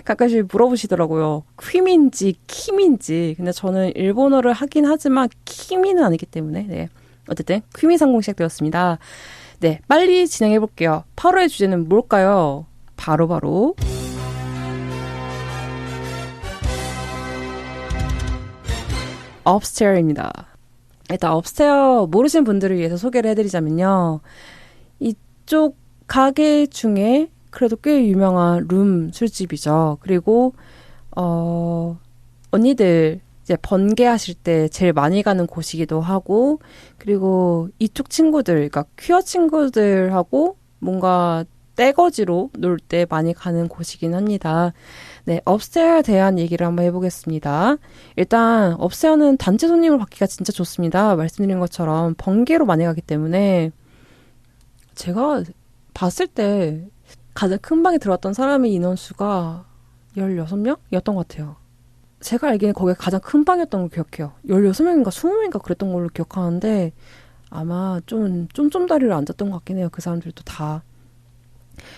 가끔씩 물어보시더라고요. 퀴미인지 키미인지. 근데 저는 일본어를 하긴 하지만 키미는 아니기 때문에. 네. 어쨌든 퀴미 상공 시작되었습니다. 네, 빨리 진행해 볼게요. 8월의 주제는 뭘까요? 바로 업스테어입니다. 일단 업스테어 모르시는 분들을 위해서 소개를 해드리자면요. 이쪽 가게 중에 그래도 꽤 유명한 룸 술집이죠. 그리고 언니들 이제 번개하실 때 제일 많이 가는 곳이기도 하고, 그리고 이쪽 친구들, 그러니까 퀴어 친구들하고 뭔가 떼거지로 놀 때 많이 가는 곳이긴 합니다. 네, 업스테어에 대한 얘기를 한번 해보겠습니다. 일단 업스테어는 단체 손님을 받기가 진짜 좋습니다. 말씀드린 것처럼 번개로 많이 가기 때문에 제가 봤을 때 가장 큰 방에 들어왔던 사람의 인원수가 16명이었던 것 같아요. 제가 알기에는 거기가 가장 큰 방이었던 걸 기억해요. 16명인가 20명인가 그랬던 걸로 기억하는데 아마 좀 다리를 앉았던 것 같긴 해요. 그 사람들도 다.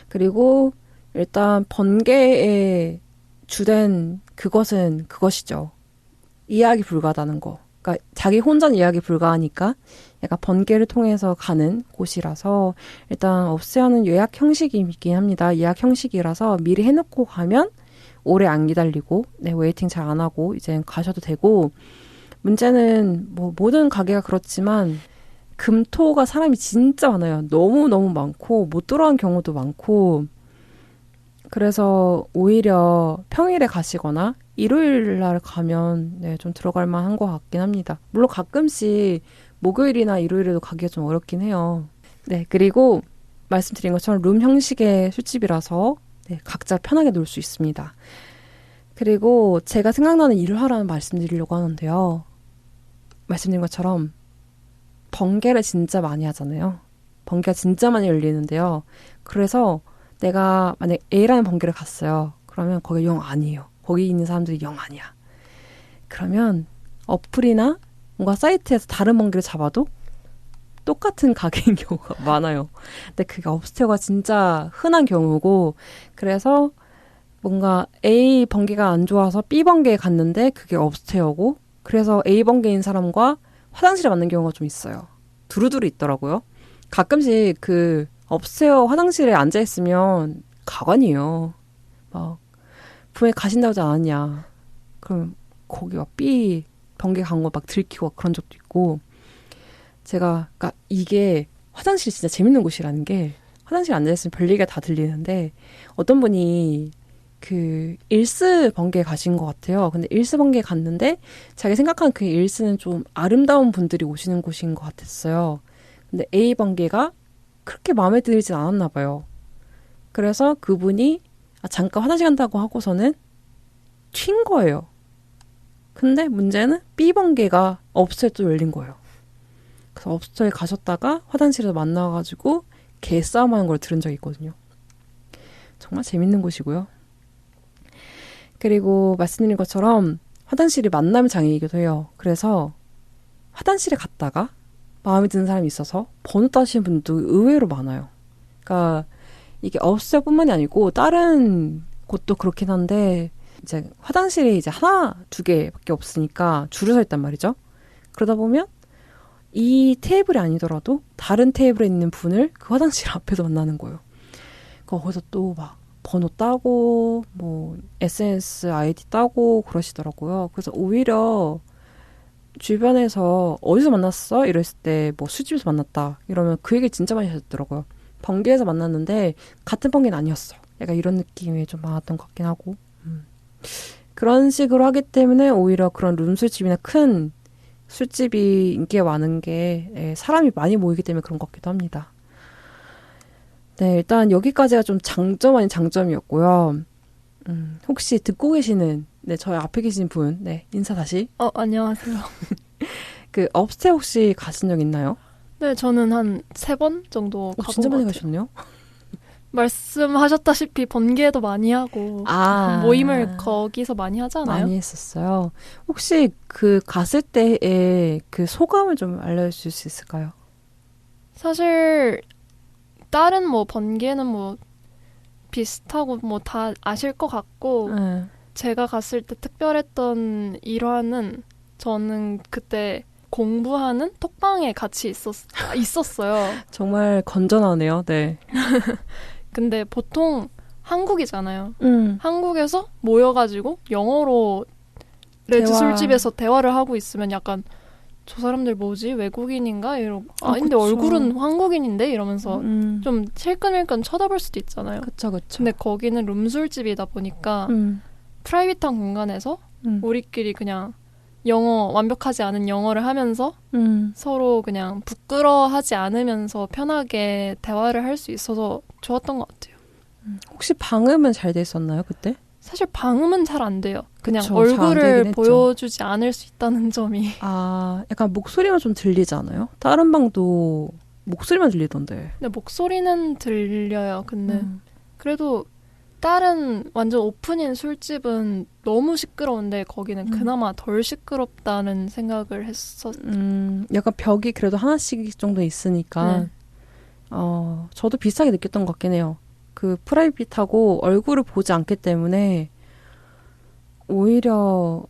그리고 일단 번개의 주된 그것은 그것이죠. 이해하기 불가하다는 거. 그러니까 자기 혼자는 이해하기 불가하니까 약간 번개를 통해서 가는 곳이라서 일단 업스테어는 예약 형식이긴 합니다. 예약 형식이라서 미리 해놓고 가면 오래 안 기다리고 네, 웨이팅 잘 안 하고 이제 가셔도 되고, 문제는 뭐 모든 가게가 그렇지만 금토가 사람이 진짜 많아요. 너무 많고 못 들어간 경우도 많고, 그래서 오히려 평일에 가시거나 일요일 날 가면 네, 좀 들어갈 만한 것 같긴 합니다. 물론 가끔씩 목요일이나 일요일에도 가기가 좀 어렵긴 해요. 네, 그리고 말씀드린 것처럼 룸 형식의 술집이라서 네, 각자 편하게 놀 수 있습니다. 그리고 제가 생각나는 일을 하라는 말씀드리려고 하는데요. 말씀드린 것처럼 번개를 진짜 많이 하잖아요. 번개가 진짜 많이 열리는데요. 그래서 내가 만약 A라는 번개를 갔어요. 그러면 거기 영 아니에요. 거기 있는 사람들이 영 아니야. 그러면 어플이나 뭔가 사이트에서 다른 번개를 잡아도 똑같은 가게인 경우가 많아요. 근데 그게 업스테어가 진짜 흔한 경우고, 그래서 뭔가 A 번개가 안 좋아서 B 번개에 갔는데 그게 업스테어고, 그래서 A 번개인 사람과 화장실에 맞는 경우가 좀 있어요. 두루두루 있더라고요. 가끔씩 그 업스테어 화장실에 앉아있으면 가관이에요. 막 분명히 가신다고 하지 않았냐. 그럼 거기 막 B 번개 간 거 막 들키고 그런 적도 있고. 그러니까 이게 화장실이 진짜 재밌는 곳이라는 게, 화장실에 앉아있으면 별얘기가 다 들리는데, 어떤 분이 그 일스 번개에 가신 것 같아요. 근데 일스 번개에 갔는데 자기 생각한 그 일스는 좀 아름다운 분들이 오시는 곳인 것 같았어요. 근데 A 번개가 그렇게 마음에 들진 않았나 봐요. 그래서 그분이 잠깐 화장실 간다고 하고서는 튄 거예요. 근데 문제는 B 번개가 업스테어에 또 열린 거예요. 그래서 업스테어에 가셨다가 화장실에서 만나가지고 개싸움하는 걸 들은 적이 있거든요. 정말 재밌는 곳이고요. 그리고 말씀드린 것처럼 화장실이 만남의 장이기도 해요. 그래서 화장실에 갔다가 마음에 드는 사람이 있어서 번호 따시는 분도 의외로 많아요. 그러니까 이게 업스테어뿐만이 아니고 다른 곳도 그렇긴 한데, 이제 화장실이 이제 하나, 두 개밖에 없으니까 줄을 서 있단 말이죠. 그러다 보면 이 테이블이 아니더라도 다른 테이블에 있는 분을 그 화장실 앞에서 만나는 거예요. 거기서 또 막 번호 따고 뭐 SNS 아이디 따고 그러시더라고요. 그래서 오히려 주변에서 어디서 만났어? 이랬을 때 뭐 술집에서 만났다 이러면 그 얘기 진짜 많이 하셨더라고요. 번개에서 만났는데 같은 번개는 아니었어. 약간 이런 느낌이 좀 많았던 것 같긴 하고. 그런 식으로 하기 때문에 오히려 그런 룸술집이나 큰 술집이 인기가 많은 게 사람이 많이 모이기 때문에 그런 것 같기도 합니다. 네, 일단 여기까지가 좀 장점 아닌 장점이었고요. 혹시 듣고 계시는, 네, 저희 앞에 계신 분, 네, 인사 다시. 안녕하세요. 그 업스테어 혹시 가신 적 있나요? 네, 저는 한 3번 정도 가본 진짜 많이 것 같아요. 가셨네요. 말씀하셨다시피 번개도 많이 하고 모임을 거기서 많이 하잖아요. 많이 했었어요. 혹시 그 갔을 때의 그 소감을 좀 알려주실 수 있을까요? 사실 다른 뭐 번개는 뭐 비슷하고 뭐 다 아실 것 같고 제가 갔을 때 특별했던 일화는 저는 그때 공부하는 톡방에 같이 있었어요. 정말 건전하네요. 네. 근데 보통 한국이잖아요. 한국에서 모여가지고 영어로 레드 술집에서 대화를 하고 있으면 약간 저 사람들 뭐지? 외국인인가? 이러고 근데 얼굴은 한국인인데? 이러면서 좀 실끈실끈 쳐다볼 수도 있잖아요. 그쵸. 근데 거기는 룸술집이다 보니까 프라이빗한 공간에서 우리끼리 그냥 영어 완벽하지 않은 영어를 하면서 서로 그냥 부끄러워하지 않으면서 편하게 대화를 할 수 있어서 좋았던 것 같아요. 혹시 방음은 잘 돼 있었나요 그때? 사실 방음은 잘 안 돼요. 그냥 그쵸, 얼굴을 보여주지 않을 수 있다는 점이. 약간 목소리만 좀 들리지 않아요? 다른 방도 목소리만 들리던데. 근데 목소리는 들려요. 근데 그래도 다른 완전 오픈인 술집은 너무 시끄러운데 거기는 그나마 덜 시끄럽다는 생각을 했었죠. 약간 벽이 그래도 하나씩 정도 있으니까 네. 저도 비슷하게 느꼈던 것 같긴 해요. 그 프라이빗하고 얼굴을 보지 않기 때문에 오히려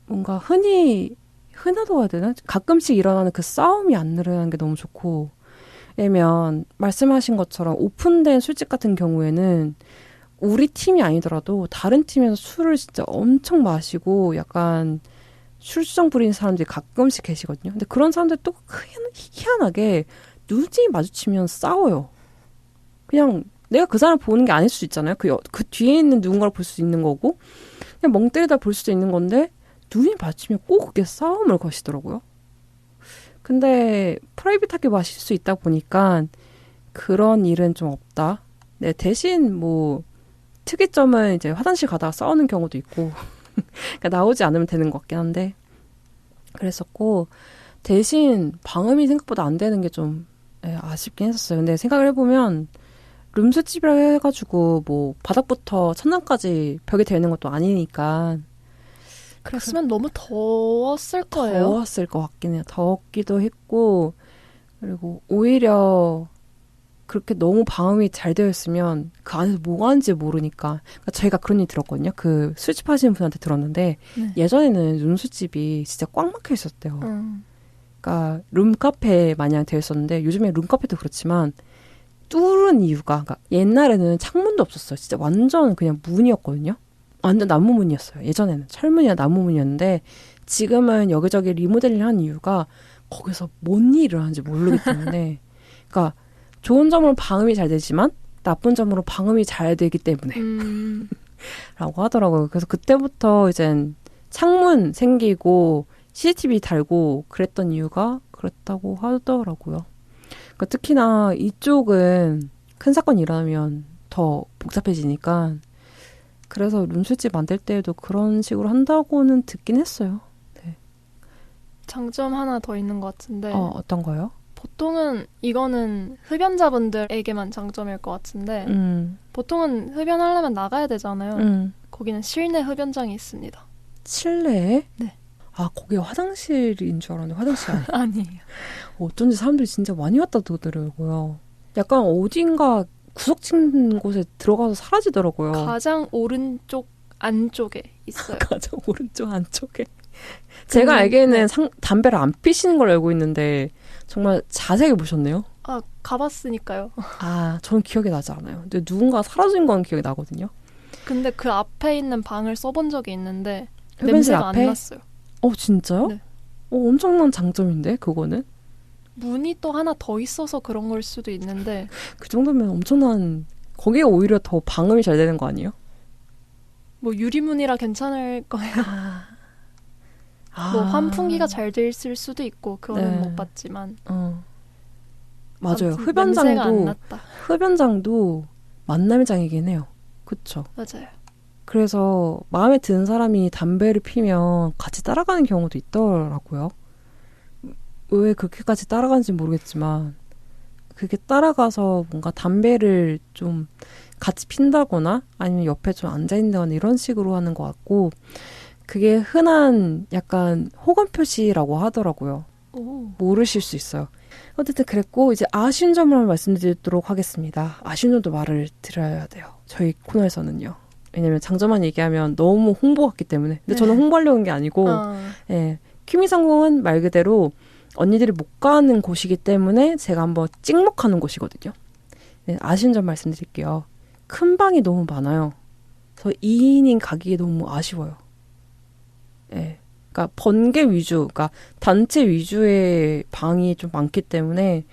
뭔가 흔하다고 해야 되나? 가끔씩 일어나는 그 싸움이 안 일어나는 게 너무 좋고, 왜냐면 말씀하신 것처럼 오픈된 술집 같은 경우에는 우리 팀이 아니더라도 다른 팀에서 술을 진짜 엄청 마시고 약간 술주정 부리는 사람들이 가끔씩 계시거든요. 근데 그런 사람들 또 희한하게 눈이 마주치면 싸워요. 그냥 내가 그 사람 보는 게 아닐 수도 있잖아요. 그 뒤에 있는 누군가를 볼 수 있는 거고 그냥 멍 때리다 볼 수도 있는 건데 눈이 마주치면 꼭 그게 싸움을 거시더라고요. 근데 프라이빗하게 마실 수 있다 보니까 그런 일은 좀 없다. 네, 대신 뭐 특이점은 이제 화장실 가다가 싸우는 경우도 있고 그러니까 나오지 않으면 되는 것 같긴 한데 그랬었고 대신 방음이 생각보다 안 되는 게 좀 아쉽긴 했었어요. 근데 생각을 해보면 룸술집이라 해가지고 뭐 바닥부터 천장까지 벽이 되어 있는 것도 아니니까 그랬으면 너무 더웠을 거예요. 더웠을 것 같긴 해요. 더웠기도 했고 그리고 오히려 그렇게 너무 방음이 잘 되어 있으면 그 안에서 뭐가 하는지 모르니까 그러니까 저희가 그런 얘기 들었거든요. 그 술집 하시는 분한테 들었는데 예전에는 룸술집이 진짜 꽉 막혀 있었대요. 그러니까 룸카페 마냥 되어 있었는데 요즘에 룸카페도 그렇지만 뚫은 이유가 그러니까 옛날에는 창문도 없었어요. 진짜 완전 그냥 문이었거든요. 완전 나무문이었어요. 예전에는 철문이나 나무문이었는데 지금은 여기저기 리모델링 한 이유가 거기서 뭔 일을 하는지 모르기 때문에 그러니까 좋은 점으로 방음이 잘 되지만 나쁜 점으로 방음이 잘 되기 때문에 라고 하더라고요. 그래서 그때부터 이젠 창문 생기고 CCTV 달고 그랬던 이유가 그랬다고 하더라고요. 그러니까 특히나 이쪽은 큰 사건이 일어나면 더 복잡해지니까 그래서 룸술집 만들 때에도 그런 식으로 한다고는 듣긴 했어요. 네. 장점 하나 더 있는 것 같은데 어떤 거요? 보통은 이거는 흡연자분들에게만 장점일 것 같은데 보통은 흡연하려면 나가야 되잖아요. 거기는 실내 흡연장이 있습니다. 실내에? 네. 거기 화장실인 줄 알았는데 화장실 아니에요? 아니에요. 어쩐지 사람들이 진짜 많이 왔다 그러더라고요. 약간 어딘가 구석진 곳에 들어가서 사라지더라고요. 가장 오른쪽 안쪽에 있어요. 가장 오른쪽 안쪽에. 제가 알기에는 담배를 안 피시는 걸 알고 있는데 정말 자세하게 보셨네요. 가봤으니까요. 저는 기억이 나지 않아요. 근데 누군가 사라진 건 기억이 나거든요. 근데 그 앞에 있는 방을 써본 적이 있는데 흡연실 냄새가 앞에? 안 났어요. 진짜요? 네. 엄청난 장점인데 그거는? 문이 또 하나 더 있어서 그런 걸 수도 있는데 그 정도면 엄청난 거기에 오히려 더 방음이 잘 되는 거 아니에요? 뭐 유리문이라 괜찮을 거예요. 뭐 환풍기가 잘 돼 있을 수도 있고 그거는 못 봤지만 맞아요. 냄새가 안 났다. 흡연장도 만남의 장이긴 해요. 그쵸? 맞아요. 그래서 마음에 드는 사람이 담배를 피면 같이 따라가는 경우도 있더라고요. 왜 그렇게까지 따라가는지 모르겠지만 그게 따라가서 뭔가 담배를 좀 같이 핀다거나 아니면 옆에 좀 앉아있다거나 이런 식으로 하는 것 같고 그게 흔한 약간 호감 표시라고 하더라고요. 모르실 수 있어요. 어쨌든 그랬고 이제 아쉬운 점을 말씀드리도록 하겠습니다. 아쉬운 점도 말을 드려야 돼요. 저희 코너에서는요. 왜냐면 장점만 얘기하면 너무 홍보 같기 때문에. 근데 저는 홍보하려고 한 게 아니고 예, 큐미상공은 말 그대로 언니들이 못 가는 곳이기 때문에 제가 한번 찍먹하는 곳이거든요. 네, 아쉬운 점 말씀드릴게요. 큰 방이 너무 많아요. 그래서 2인인 가기에 너무 아쉬워요. 예. 그러니까 번개 위주, 그러니까 단체 위주의 방이 좀 많기 때문에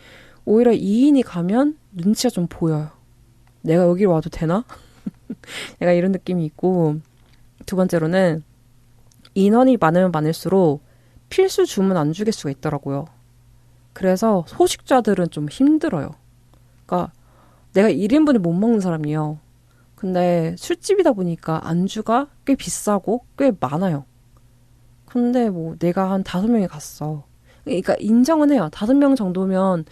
오히려 2인이 가면 눈치가 좀 보여요. 내가 여기로 와도 되나? 약간 이런 느낌이 있고, 두 번째로는 인원이 많으면 많을수록 필수 주문 안 주길 수가 있더라고요. 그래서 소식자들은 좀 힘들어요. 그러니까 내가 1인분을 못 먹는 사람이에요. 근데 술집이다 보니까 안주가 꽤 비싸고 꽤 많아요. 근데 뭐 내가 한 5명이 갔어. 그러니까 인정은 해요. 5명 정도면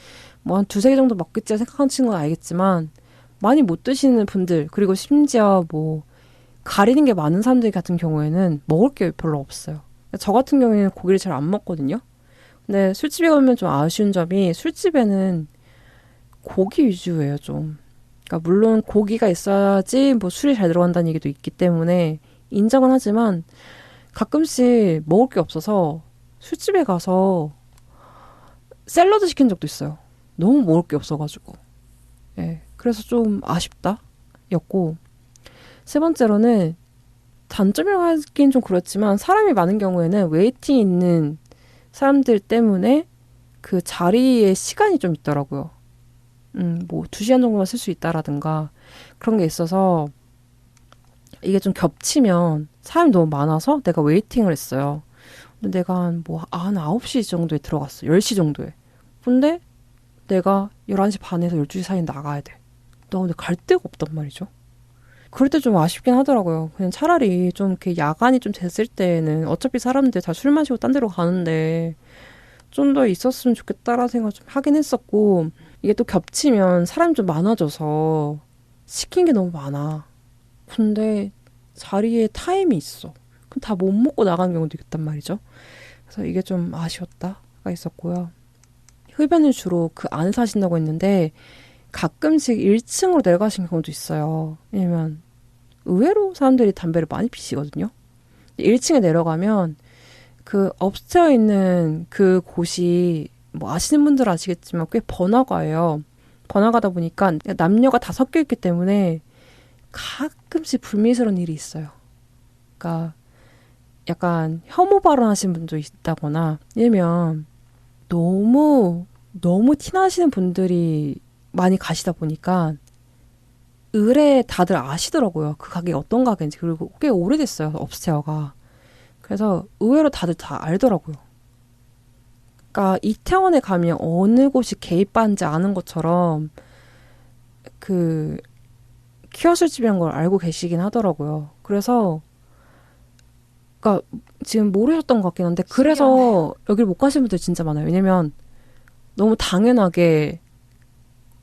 뭐 한 2-3개 정도 먹겠지 생각하는 친구는 알겠지만 많이 못 드시는 분들, 그리고 심지어 뭐 가리는 게 많은 사람들 같은 경우에는 먹을 게 별로 없어요. 저 같은 경우에는 고기를 잘 안 먹거든요. 근데 술집에 가면 좀 아쉬운 점이 술집에는 고기 위주예요, 좀. 그러니까 물론 고기가 있어야지 뭐 술이 잘 들어간다는 얘기도 있기 때문에 인정은 하지만 가끔씩 먹을 게 없어서 술집에 가서 샐러드 시킨 적도 있어요. 너무 먹을 게 없어가지고. 예, 그래서 좀 아쉽다 였고, 세 번째로는 단점이라고 하긴 좀 그렇지만 사람이 많은 경우에는 웨이팅 있는 사람들 때문에 그 자리에 시간이 좀 있더라고요. 뭐 2시간 정도만 쓸 수 있다라든가 그런 게 있어서 이게 좀 겹치면 사람이 너무 많아서 내가 웨이팅을 했어요. 근데 내가 한 9시 정도에 들어갔어. 10시 정도에. 근데 내가 11시 반에서 12시 사이에 나가야 돼. 나 근데 갈 데가 없단 말이죠. 그럴 때 좀 아쉽긴 하더라고요. 그냥 차라리 좀 이렇게 야간이 좀 됐을 때는 어차피 사람들 다 술 마시고 딴 데로 가는데 좀 더 있었으면 좋겠다라는 생각을 좀 하긴 했었고, 이게 또 겹치면 사람이 좀 많아져서 시킨 게 너무 많아. 근데 자리에 타임이 있어. 그럼 다 못 먹고 나가는 경우도 있단 말이죠. 그래서 이게 좀 아쉬웠다가 있었고요. 흡연은 주로 그 안에 사신다고 했는데 가끔씩 1층으로 내려가신 경우도 있어요. 왜냐면 의외로 사람들이 담배를 많이 피시거든요. 1층에 내려가면 그 업스테어 있는 그 곳이 뭐 아시는 분들은 아시겠지만 꽤 번화가예요. 번화가다 보니까 남녀가 다 섞여 있기 때문에 가끔씩 불미스러운 일이 있어요. 그러니까 약간 혐오 발언하시는 분도 있다거나, 아니면 너무 티나시는 분들이 많이 가시다 보니까 의뢰 다들 아시더라고요. 그 가게 어떤 가게인지. 그리고 꽤 오래됐어요, 업스테어가. 그래서 의외로 다들 다 알더라고요. 그러니까 이태원에 가면 어느 곳이 개입반지 아는 것처럼 그 키워술집이란 걸 알고 계시긴 하더라고요. 그래서 그러니까 지금 모르셨던 것 같긴 한데, 그래서 여기를 못 가시는 분들 진짜 많아요. 왜냐면 너무 당연하게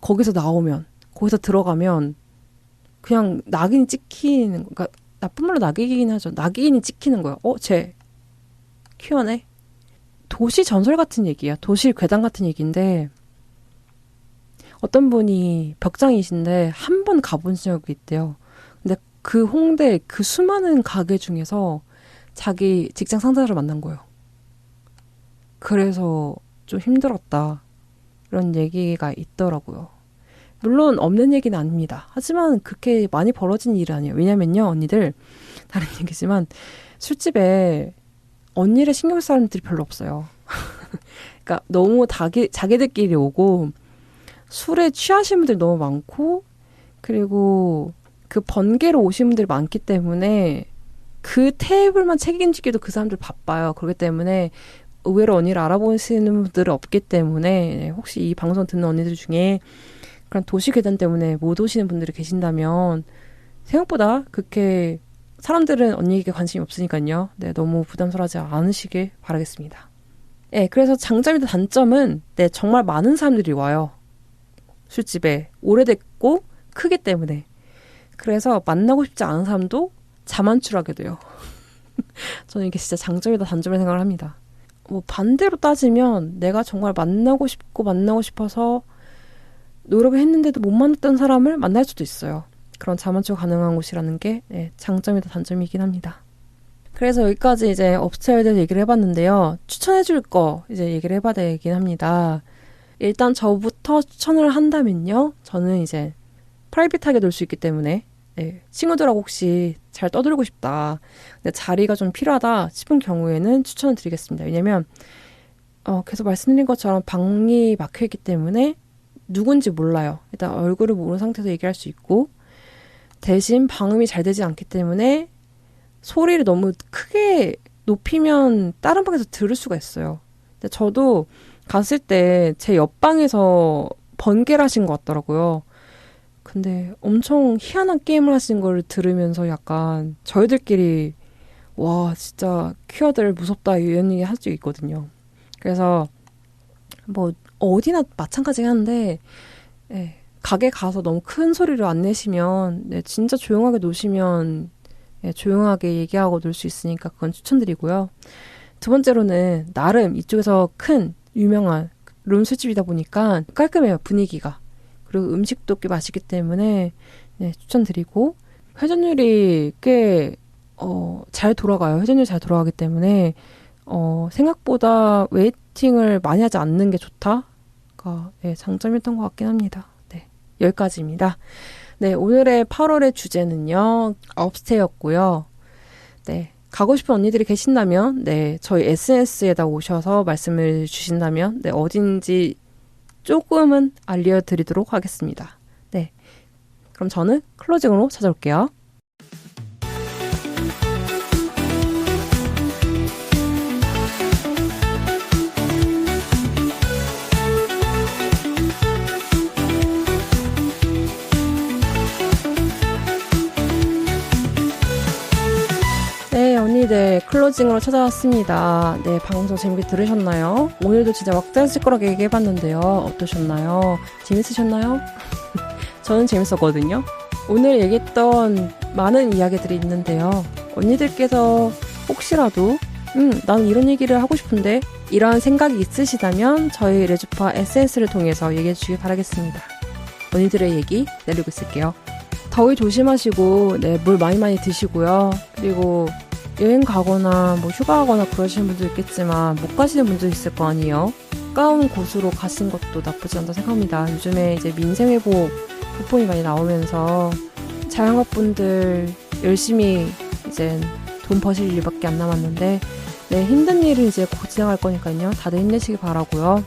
거기서 나오면, 거기서 들어가면 그냥 낙인이 찍히는, 그러니까 나쁜 말로 낙인이긴 하죠. 낙인이 찍히는 거예요. 쟤 퀴어네. 도시 전설 같은 얘기야. 도시 괴담 같은 얘기인데, 어떤 분이 벽장이신데 한 번 가본 적이 있대요. 근데 그 홍대 그 수많은 가게 중에서 자기 직장 상사를 만난 거예요. 그래서 좀 힘들었다, 이런 얘기가 있더라고요. 물론 없는 얘기는 아닙니다. 하지만 그렇게 많이 벌어진 일이 아니에요. 왜냐면요, 언니들, 다른 얘기지만 술집에 언니를 신경 쓸 사람들이 별로 없어요. 그러니까 너무 자기들끼리 오고 술에 취하신 분들이 너무 많고, 그리고 그 번개로 오신 분들이 많기 때문에 그 테이블만 책임지기도 그 사람들 바빠요. 그렇기 때문에 의외로 언니를 알아보시는 분들은 없기 때문에, 혹시 이 방송 듣는 언니들 중에 그런 도시 괴담 때문에 못 오시는 분들이 계신다면 생각보다 그렇게 사람들은 언니에게 관심이 없으니까요. 네, 너무 부담스러워하지 않으시길 바라겠습니다. 네, 그래서 장점이나 단점은 정말 많은 사람들이 와요. 술집에. 오래됐고 크기 때문에. 그래서 만나고 싶지 않은 사람도 자만출하게 돼요. 저는 이게 진짜 장점이다 단점이라 생각을 합니다. 뭐 반대로 따지면 내가 정말 만나고 싶어서 노력을 했는데도 못 만났던 사람을 만날 수도 있어요. 그런 자만추가 가능한 곳이라는 게 장점이다 단점이긴 합니다. 그래서 여기까지 이제 업스타일에 대해서 얘기를 해봤는데요. 추천해줄 거 이제 얘기를 해봐야 되긴 합니다. 일단 저부터 추천을 한다면요. 저는 이제 프라이빗하게 놀 수 있기 때문에 친구들하고 혹시 잘 떠들고 싶다. 근데 자리가 좀 필요하다 싶은 경우에는 추천을 드리겠습니다. 왜냐면 계속 말씀드린 것처럼 방이 막혀있기 때문에 누군지 몰라요. 일단 얼굴을 모르는 상태에서 얘기할 수 있고 대신 방음이 잘 되지 않기 때문에 소리를 너무 크게 높이면 다른 방에서 들을 수가 있어요. 근데 저도 갔을 때 제 옆방에서 번개를 하신 것 같더라고요. 근데 엄청 희한한 게임을 하신 걸 들으면서 약간 저희들끼리 와 진짜 퀴어들 무섭다 이런 얘기 할 수 있거든요. 그래서 뭐 어디나 마찬가지긴 한데 가게 가서 너무 큰 소리를 안 내시면 진짜 조용하게 노시면 조용하게 얘기하고 놀 수 있으니까 그건 추천드리고요. 두 번째로는 나름 이쪽에서 큰 유명한 룸 술집이다 보니까 깔끔해요. 분위기가. 그리고 음식도 꽤 맛있기 때문에 추천드리고 회전율이 꽤 잘 돌아가요. 회전율이 잘 돌아가기 때문에 생각보다 웨이팅을 많이 하지 않는 게 좋다가 장점이었던 것 같긴 합니다. 여기까지입니다. 오늘의 8월의 주제는요. 업스테이였고요. 가고 싶은 언니들이 계신다면 저희 SNS에다 오셔서 말씀을 주신다면 어딘지 조금은 알려드리도록 하겠습니다. 그럼 저는 클로징으로 찾아올게요. 언니들 클로징으로 찾아왔습니다. 방송 재밌게 들으셨나요? 오늘도 진짜 왁자지껄하게 얘기해봤는데요. 어떠셨나요? 재밌으셨나요? 저는 재밌었거든요. 오늘 얘기했던 많은 이야기들이 있는데요. 언니들께서 혹시라도 나는 이런 얘기를 하고 싶은데 이런 생각이 있으시다면 저희 레주파 SNS를 통해서 얘기해 주시길 바라겠습니다. 언니들의 얘기 내리고 있을게요. 더위 조심하시고 물 많이 드시고요. 그리고 여행 가거나 휴가 가거나 그러시는 분도 있겠지만 못 가시는 분도 있을 거 아니에요. 가까운 곳으로 가신 것도 나쁘지 않다고 생각합니다. 요즘에 이제 민생회복 쿠폰이 많이 나오면서 자영업분들 열심히 이제 돈 버실 일밖에 안 남았는데 힘든 일을 이제 곧 지나갈 거니까요. 다들 힘내시기 바라고요.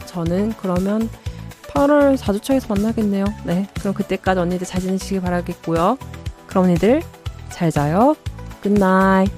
저는 그러면 8월 4주차에서 만나겠네요. 그럼 그때까지 언니들 잘 지내시기 바라겠고요. 그럼 언니들 잘 자요. Good night.